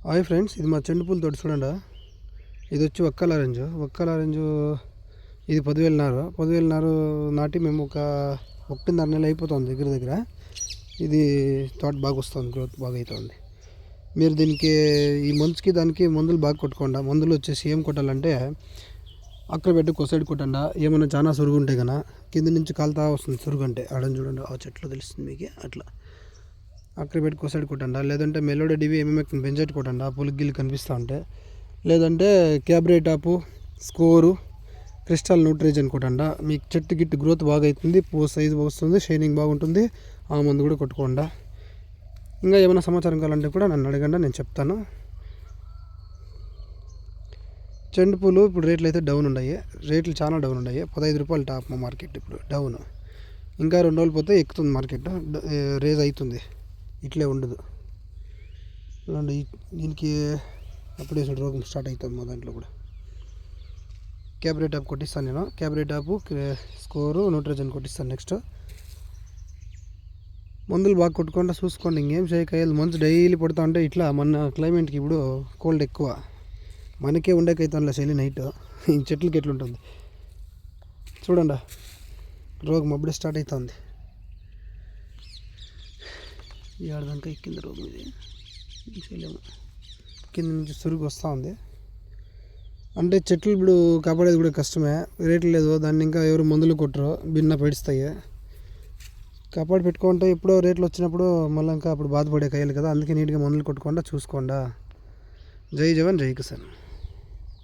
Hi friends, ఇది మా చెండు పూల తోట చూడండి. ఇది వచ్చి ఒక్కల ఆరెంజ్. ఇది 10,000 నారు నాటి మేము ఒక 1.5 నెల అయిపోతుంది దగ్గర. ఇది తోట బాగా వస్తుంది, గ్రోత్ బాగా అవుతుంది. మీరు దీనికి ఈ మంచుకి దానికి మందులు బాగా కొట్టుకోండి. మందులు వచ్చేసి ఏం కొట్టాలంటే అక్కడ పెట్టి కొసైడ్ కొట్టండి. ఏమైనా చాలా సురుగు ఉంటే కన్నా కింద నుంచి కాలుతా వస్తుంది. సురుగు అంటే ఆడని చూడండి, ఆ చెట్లు తెలుస్తుంది మీకు. అట్లా అక్కడ పెట్టి కొసైడ్ కొట్టండి. లేదంటే మెలోడీ డివి ఎంఎంఎక్ని బెంజైట్ కొట్టండి, పులిగిల్లు కనిపిస్తూ ఉంటే. లేదంటే క్యాబ్రేటాపు, స్కోరు, క్రిస్టల్ న్యూట్రిజన్ కొట్టండి. మీకు చెట్టు గిట్టు గ్రోత్ బాగా అవుతుంది, పువ్వు సైజు వస్తుంది, షైనింగ్ బాగుంటుంది. ఆ మందు కూడా కొట్టుకోండి. ఇంకా ఏమైనా సమాచారం కావాలంటే కూడా నన్ను అడగండి, నేను చెప్తాను. చెండు పూలు ఇప్పుడు రేట్లు అయితే డౌన్ ఉన్నాయి, రేట్లు చాలా డౌన్ ఉన్నాయి. 15 రూపాయలు టాప్ మా మార్కెట్ ఇప్పుడు డౌన్. ఇంకా 2 రోజులు పోతే ఎక్కుతుంది మార్కెట్, రేజ్ అవుతుంది, ఇట్లే ఉండదు. చూడండి దీనికి అప్పుడే రోగం స్టార్ట్ అవుతుంది. మా దాంట్లో కూడా క్యాబ్రేటాప్ కొట్టిస్తాను నేను. క్యాబ్రేటాపు, స్కోరు, న్యూట్రిజన్ కొట్టిస్తాను. నెక్స్ట్ మందులు బాగా కొట్టుకుండా చూసుకోండి. ఇంకేం చేయకాయలు మంచు డైలీ పడుతూ ఉంటే ఇట్లా. మన క్లైమేట్కి ఇప్పుడు కోల్డ్ ఎక్కువ, మనకే ఉండేకైతే చలి నైట్. ఈ చెట్లకి ఎట్లుంటుంది చూడండి. రోగం అప్పుడే స్టార్ట్ అవుతుంది. ఏడాదంతా ఎక్కింది రోగం. ఇది చేయలేము, కింద నుంచి సురుగు వస్తూ ఉంది. అంటే చెట్లు ఇప్పుడు కాపాడేది కూడా కష్టమే, రేట్లు లేదు. దాన్ని ఇంకా ఎవరు మందులు కొట్టరు, భిన్న పెడుస్తాయి. కాపాడి పెట్టుకుంటే ఎప్పుడో రేట్లు వచ్చినప్పుడు మళ్ళీ ఇంకా అప్పుడు బాధపడే కాయలు కదా. అందుకే నీట్గా మందులు కొట్టుకోండి, చూసుకోండి. జై జవాన్ జై కిసాన్.